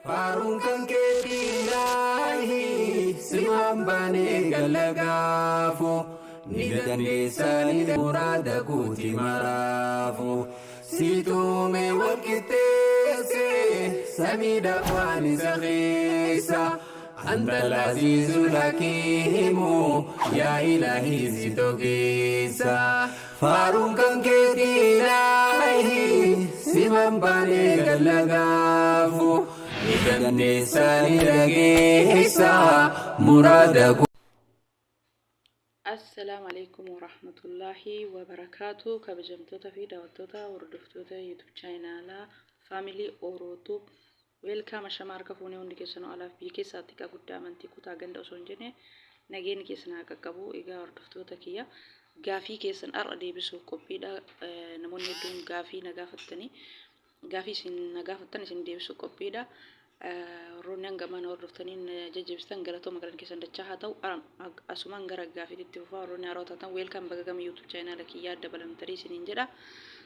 Faarun kan keetii ilaahi simaan baanee galagaafu ni dandeessa ni muraada guutii maraafu situume walqixxeesse samiidhaaf waan isa keessa anta al-aziizu al-hakiimu yaa ilaahi si togeessa. Faarun kan keetii ilaahi simaan baanee galagaafu السلام عليكم ورحمة الله وبركاته. كبجمتوتا في دعوتوتا وردفتوتا يوتيوب channel family اوروتوب ويلكم شمار كفوني وندي كيسنو على بيكي ساتيكا قدام انتي كوتا غندا سونجني نجين كيسنا ككبو إيجا وردفتوتا كيا غافي كيسن أردي بسو كوبيدا نمون يدون غافي نغافتني غافي سن نغافتني سن دي بسو كوبيدا رونان غمان وردفتنين ججبستان غلطو مغران كيسن دچا هاتو اسمان غرا غافي دتفا رونا روتاتان ويلكم بغام يوتيوب channel كيا دبلم تري سنين جدا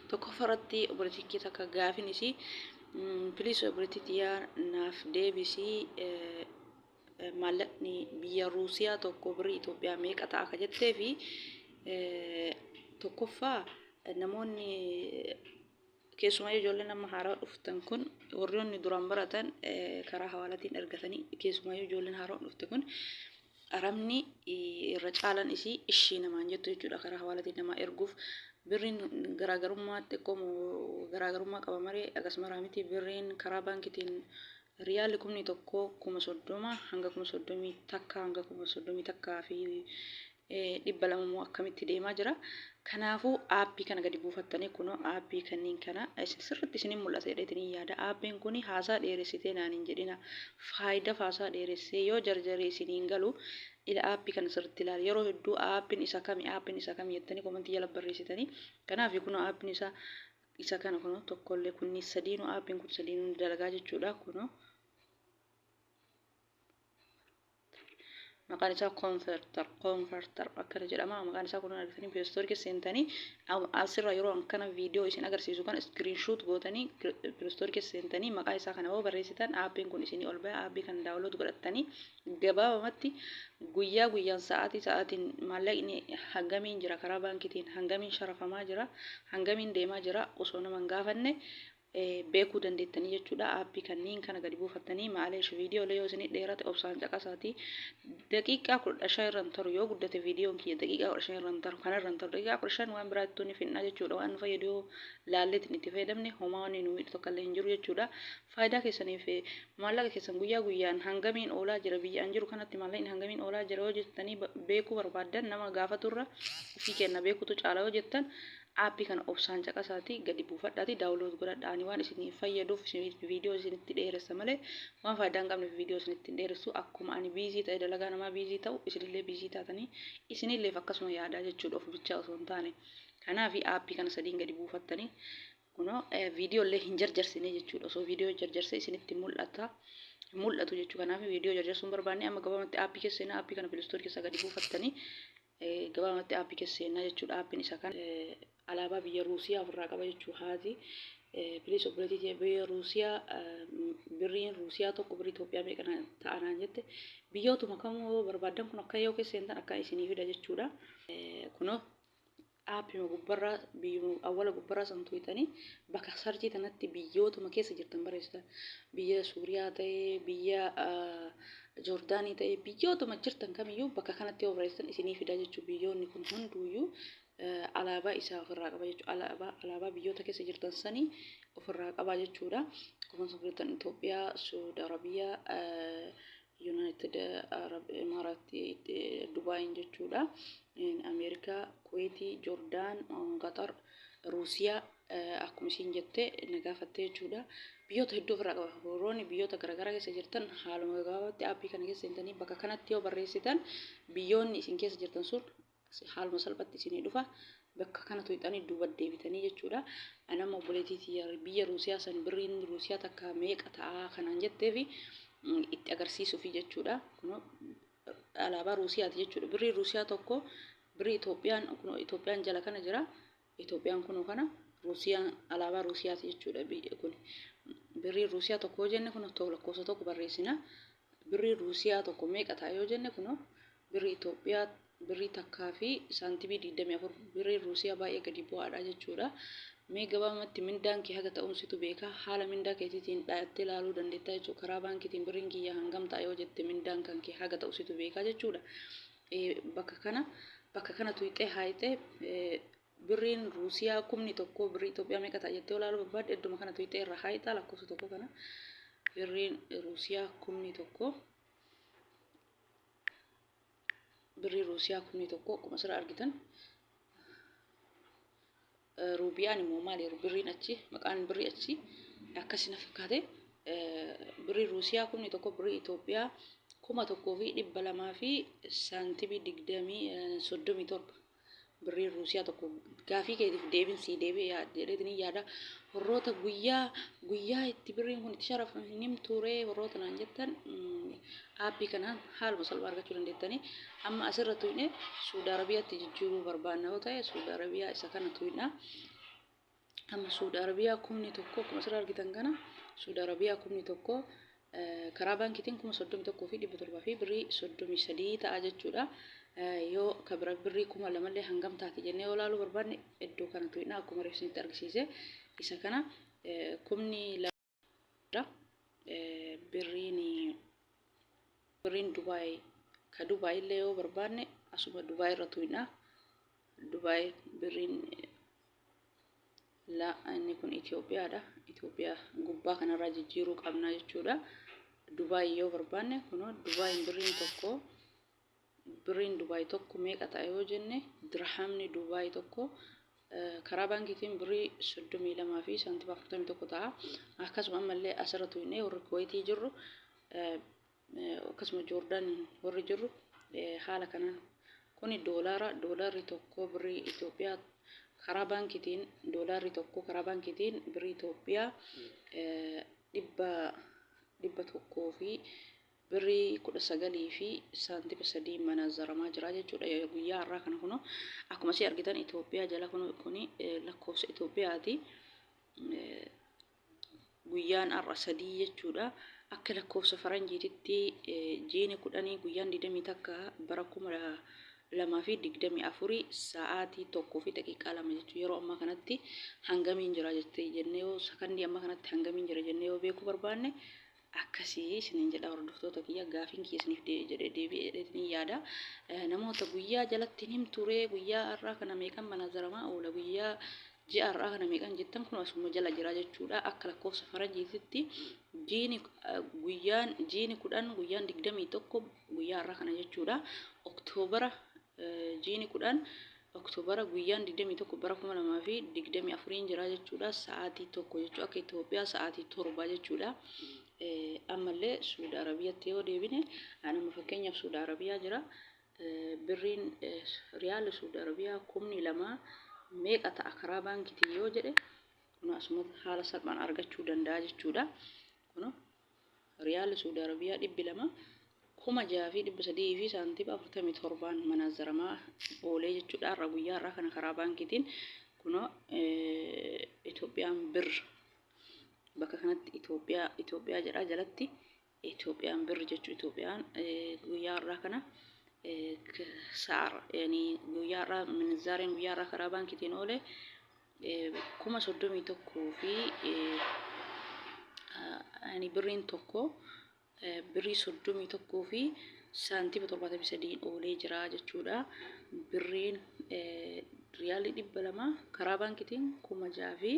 تو كفرتي اوبرتي كيتا كغافي نسي بليز اوبرتي تيا ناف دي بي سي مالني بيا روسيا تو كوبري ايثيوبيا ميق اتا كجتي في تو كفا نموني keessumaa ijoolleen nama haaraa dhuftan kun warroonni duraan baratan karaa hawaalaatiin ergatanii keessumaa ijoolleen haaraa dhufte kun aramni irra caalan ishii namaan jettu jechuudha. Karaa hawaalaatiin nama erguuf birriin garaagarummaa xiqqoo garaagarummaa qaba malee akkasuma miti birriin karaa baankitiin riyaalli 1,030 hanga 1,030 takka hanga 1,030 takkaa fi 200 akkamitti deemaa jira. Kanaafuu aappii kana gadi buufattanii kunoo aappii kanniin kana sirriitti isin mul'ata jedheetanii yaada. Aappiin kun haasaa dheeressitee naan hin jedhina. Faayidaa haasaa dheeressee yoo jarjaree isiniin galu ila aappii kana sirriitti ilaali. Yeroo hedduu aappiin isa kami jettanii komentii jala barreessitanii. Kanaaf kunoo aappiin isa kana kunoo tokkollee kunni sadiinuu aappiin kun sadiinuu dalagaa jechuudha kunoo. maqaan isaa converter akkana jedhama. Maqaan isaa kun argitanii Play Store keessa seentanii asirra yeroo kana viidiyoo isin agarsiisu kan screenshot gootanii Play Store keessa seentanii maqaa isaa kana yoo barreessitan aappiin kun isinii ol ba'aa. Aappii kana daawunlood godhattanii gabaabamatti guyyaan sa'aatiin maallaqni hangamiin jira karaa baankitiin hangamiin sharafamaa jira hangamiin deemaa jira osoo nama hin gaafanne beekuu dandeettanii jechuudha. Aappii kanniin kana gadi buufattanii maaleesh viidiyoolee yoo isin dheerate obsaan caqasaati daqiiqaa 15 irraan taru yoo guddate viidiyoon kiyya daqiiqaa 15 irraan taru kanarraan taru daqiiqaa 15 waan biraatti ni finna jechuudha. Waan fayyadu laalleetiin itti fayyadamne homaa waan nu miidhu tokkollee hin jiru jechuudha. Faayidaa keessaniif maallaqa keessan guyyaa guyyaan hangamiin oolaa jira biyyaan jiru kanatti maallaqni hangamiin oolaa jira yoo jettanii beekuu barbaaddan nama gaafaturra ofii kenna beekutu caala yoo jettan aappii kana obsaan caqasaati gadi buufadhaati daawunlood godhadhaani waan isiniif fayyaduuf viidiyoo isinitti dheeressa malee waan faayidaa hin qabneef viidiyoo isinitti dheeressu akkuma ani biizii ta'e dalagaa namaa biizii ta'u isinillee biizii taatanii isinillee akkasuma yaadaa jechuudha of bichaa osoo hin taane. Kanaaf aappii kana sadiin gadi buufattanii kunoo viidiyoolee hin jarjarsine jechuudha. Osoo viidiyoo jarjarse isinitti mul'atu jechuudha. Kanaaf viidiyoo jarjarsuun barbaanne amma gabaabumatti aappii keessa seenaa aappii kana Play Store keessa gadi buufattanii gabaabumatti aappii keessa seenaa jechuudha. Aappiin isa kan alaabaa biyya Ruusiyaa ofirraa qaba jechuudha. Haati bilis obboleettii biyya Ruusiyaa birriin Ruusiyaa tokko birrii Itoophiyaa meeqa ta'anaan jette biyyootuma kamuu barbaadan kun akka yoo keessa seentan akka isinii fida jechuudha. Kunoo aappii gubbarraa biyyuma awwala gubbarraa san tuqxanii bakka sarjii tanatti biyyootuma keessa jirtan barreessitan biyya Suuriyaa ta'ee biyya Joordaanii ta'ee biyyootuma jirtan kamiyyuu bakka kanatti yoo barreessitan isinii fida jechuudha. Biyyoonni kun hunduuyyuu alaabaa isaa ofirraa qaba jechuudha. Alaabaa biyyoota keessa jirtan sanii ofirraa qaba jechuudha. Akkuma suuraan Itoophiyaa, Saudi Arabiyaa, United Arab Emirates, Dubai jechuudha. Ameerikaa, Kuwaitii, Joordaan, Qatar, Ruusiyaa akkuma isin jettee nagaafattee jechuudha. Biyyoota hedduu ofirraa qaba. Warroonni biyyoota garaagaraa keessa jirtan haaluma gabaabatti aappii kana keessa seentanii bakka kanatti yoo barreessitan biyyoonni isin keessa jirtan sun haaluma salphatti isinii dhufa. Bakka kana tuqxanii duuba deebitanii jechuudha. Anama obboleettii biyya Ruusiyaa san birriin Ruusiyaa takka meeqa ta'a kanaan jettee fi itti agarsiisuuf jechuudha. Kunoo alaabaa Ruusiyaati jechuudha. Birrii Ruusiyaa tokko birrii Itoophiyaan jala kana jira. Itoophiyaan kunoo kana Ruusiyaan alaabaa Ruusiyaati jechuudha. Biyya kun birrii Ruusiyaa tokko yoo jenne kun lakkoofsa tokko barreessina. Birrii Ruusiyaa tokko meeqa ta'a yoo jenne kun birrii Itoophiyaa birrii takkaa fi saantibii 24 birrii Ruusiyaa baay'ee gadi bu'aadha jechuudha. Mee gabaabumatti mindaan kee haga ta'uun situ beeka. Haala mindaa keetiitiin dhaayattee ilaaluu dandeetta jechuudha. Karaa baankiitiin birriin kiyya hangam ta'a yoo jette mindaan kan kee haga ta'u situ beeka jechuudha. Bakka kana tuqxee haayitee birriin Ruusiyaa kumni tokko birrii Itoophiyaa meeqa ta'a jettee ilaaluu barbaadde idduma kana tuqxee irra haayitaa lakkoofsa tokko kana birriin Ruusiyaa kumni tokko birrii Ruusiyaa kumni tokko akkuma asirraa argitan ruubiyaan immoo maali birriin achi maqaan birrii achi akkasina fakkaate birrii Ruusiyaa kumni tokko birrii Itoophiyaa 1,200 fi saantibii 37 birrii Ruusiyaa tokko gaafii keetiif deebinsii deebi'ee jedheetini yaada warroota guyyaa itti birriin kun itti sharafamu hin turee warroota naan jettan aappii kanaan haaluma salphaa argachuu dandeettanii amma asirra tuyne Suudi Arabiyaatti jijjiiruu barbaanna yoo ta'e Suudi Arabiyaa isa kana tuyna amma Suudi Arabiyaa kumni tokko akkuma asirra argitan kana Suudi Arabiyaa kumni tokko karaa baankiitiin 31,700 fi birrii 33 ta'a jechuudha. Yoo kabira birrii 2,000 illee hangam taati jennee yoo ilaaluu barbaanne iddoo kana tuyna akkuma reefsinitti argisiise isa kana kumni lama birriin Dubaay ka Dubaay illee yoo barbaanne asuma Dubaay irra tuyna Dubaay birriin inni kun Itoophiyaadha. Itoophiyaa gubbaa kanarraa jijjiiruu qabna jechuudha. Dubaay yoo barbaanne kun birriin Dubaay tokko meeqa ta'a yoo jenne dirhamni Dubaay tokko karaa baankiitiin birrii 32 fi saantiba 41 ta'a. Akkasuma ammallee asirra tuyne warri Kuwaitii jirru akkasuma Joordaan warri jirru haala kanaan kuni doolaarri tokko birrii Itoophiyaa karaa baankiitiin doolaarri tokko karaa baankiitiin birrii Itoophiyaa 100 fi birrii 19 fi saantiba 3 manaazaramaa jira jechuudha. Guyyaa har'aa kana kun akkuma isin argitan Itoophiyaa jala kun lakkoofsa Itoophiyaati. Guyyaan har'a 3 jechuudha. Akka lakkoofsa faranjiititti jiini 10 guyyaan 20 takka bara 2024 sa'aatii 1 fi daqiiqaa 2 jechuudha. Yeroo ammaa kanatti hangamiin jira jettee jennee yoo sakandii ammaa kanatti hangamiin jira jennee yoo beekuu barbaanne akkasii isiniin jedha hordoftoota kiyya gaafiin kiyya isiniif deebi'ee yaada. Namoota guyyaa jalatti hin ture guyyaa har'aa kana meeqan manaazaramaa oola guyyaa ji'a har'aa kana meeqan jettan kun asuma jala jira jechuudha. Akka lakkoofsa faranjiititti jiini 10 guyyaan 21 guyyaa har'aa kana jechuudha. Oktoobara jiini 10 Oktoobara guyyaan 21 bara 2024 jira jechuudha. Sa'aatii 1 jechuudha. Akka Itoophiyaa sa'aatii 7 jechuudha. Ammallee Suudi Arabiyaatti yoo deebine anuma fakkeenyaaf Suudi Arabiyaa jira birriin riyaal Suudi Arabiyaa 2,000 meeqa ta'a karaa baankiitiin yoo jedhe kun asuma haala salphaan argachuu danda'a jechuudha. Kun riyaal Suudi Arabiyaa 200 6,300 fi saantiba 47 manaazaramaa oolee jechuudha. Har'a guyyaa har'aa kana karaa baankiitiin kun Itoophiyaan bir bakka kanatti Itoophiyaa jedha jalatti Itoophiyaan bir jechuudha. Itoophiyaan guyyaa har'aa kana guyyaa har'aa minizaareen guyyaa har'aa karaa baankiitiin oolee 31,000 fi birriin tokko birrii 31 fi saantiba 73 oolee jira jechuudha. Birriin riyaalli 200 karaa baankiitiin 6,000 fi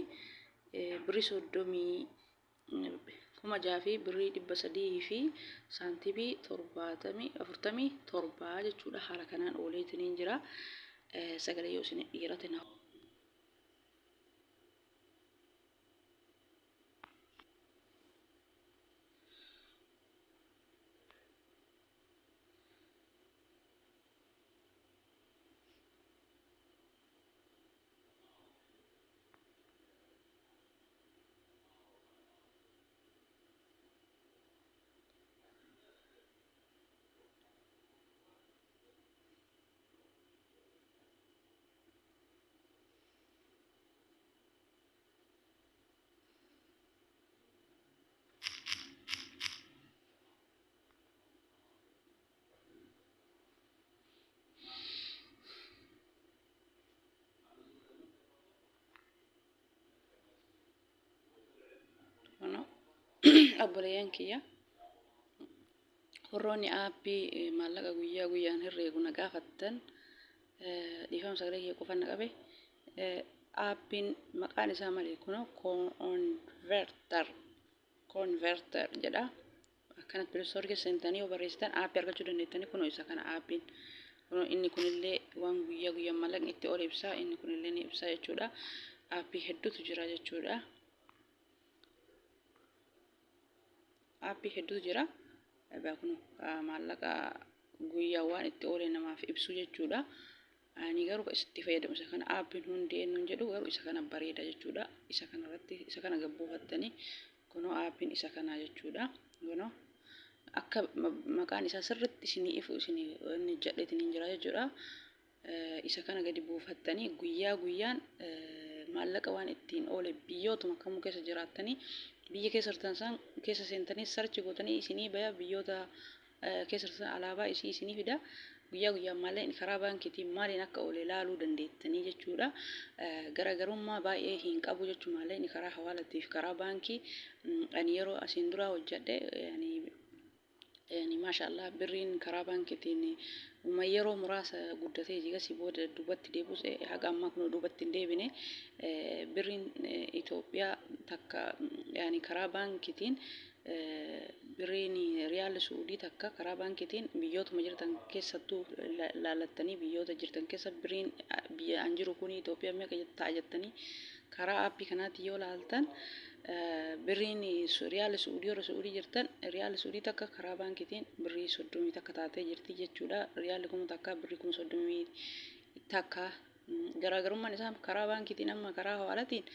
birrii 6,000 fi birrii 300 fi saantibii 47 jechuudha. Haala kanaan ooleetiin jira. Sagalee yoo isin dhiirate na obboleeyyan kiyya warroonni aappii maallaqa guyyaa guyyaan herreegu na gaafattan dhiifama sagalee kiyya qofan na qabe aappiin maqaan isaa malee kunoo converter jedha. Akkanatti Play keessa seentanii yoo barreessitan aappii argachuu dandeettanii kunoo isa kana aappiin. Kunoo inni kunillee waan guyyaa guyyaan maallaqni itti oolu ibsaa, inni kunillee ni ibsaa jechuudha. Aappii hedduutu jira jechuudha. Aappii hedduutu jira. Kunoo maallaqa guyyaa waan itti oole namaaf ibsu jechuudha. Ani garuu itti fayyadamu isa kana aappiin hundi eenyuun jedhu garuu isa kana bareeda jechuudha. Isa kana irratti isa kana gabbuufattanii kunoo aappiin isa kana jechuudha. Kunoo akka maqaan isaa sirriitti isinii ifu isinii inni jedheetiin jira jechuudha. Isa kana gadi buufattanii guyyaa guyyaan maallaqa waan ittiin oole biyyootuma kamuu keessa jiraattanii biyya keessa seentanii sarchi gootanii isinii baya biyyoota keessa alaabaa isinii fida. Guyyaa guyyaan maallaqni karaa baankiitiin maaliin akka oole ilaaluu dandeettanii jechuudha. Garaagarummaa baay'ee hin qabu jechuudha maallaqni karaa hawaalaatiif karaa baankii. Ani yeroo asiin dura hojjedhe maashaallah birriin karaa baankiitiin yeroo muraasa guddatee jigasii booda duubatti deebus haga ammaa kun duubatti hin deebine birriin Itoophiyaa takka karaa baankiitiin birriin riyaal Suudii takka karaa baankiitiin biyyootuma jirtan keessattuu laalattanii biyyoota jirtan keessa birriin biyya an jiru kun Itoophiyaa meeqa ta'a jettanii karaa aappii kanaatti yoo laaltan birriin riyaal Suudii yeroo Suudii jirtan riyaal Suudii takka karaa baankiitiin birrii 30 takka taatee jirti jechuudha. Riyaal kuma takka birrii 30 takka garaagarummaan isaa karaa baankiitiin amma karaa hawaalaatiin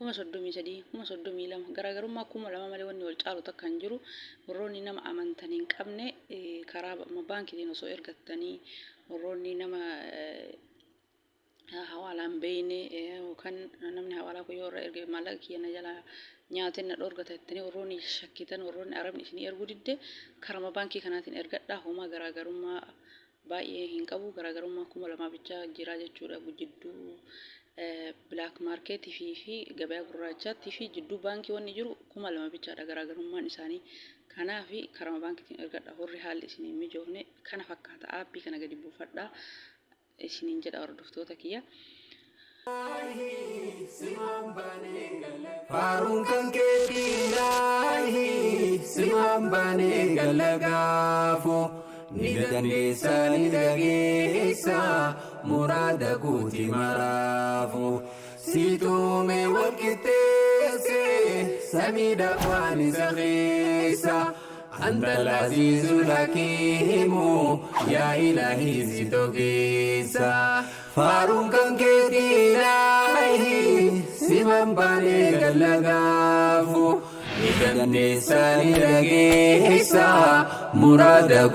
33 32 garaagarummaa 2,000 malee wanni wal caalu takka hin jiru. Warroonni nama amantanii hin qabne karaa baankiitiin osoo ergattanii warroonni nama hawaalaan beeyne yookaan namni hawaalaa kun yoo irra erge maallaqa kiyya jala nyaateen na dhorgata jettanii warroonni shakkitan warroonni arabni isinii erguu didde karama baankii kanaatiin ergadhaa homaa garaagarummaa baay'ee hin qabu. Garaagarummaa 2,000 bicha jira jechuudha jidduu black market fi gabaa gurraachaatti fi jidduu baankii wanni jiru 2,000 bichaadha garaagarummaan isaanii. Kanaaf karama baankiitiin ergadhaa horri haalli isinii mijoofne kana fakkaata aappii kana gadi buufadhaa isiniin jedha hordoftoota kiyya. Faaruun kan keetiilaahi simaan baanee galagaafu ni dandeessa ni dhageessa muraada guutii maraafu siituume walqixxeesse samiidhaaf waan isa keessa. أنت العزيز الحكيم يا إلهي ستوكيسا فارون كان كتيلاهي سيمان باني قلقافو نيكا نيساني لغيسا مرادك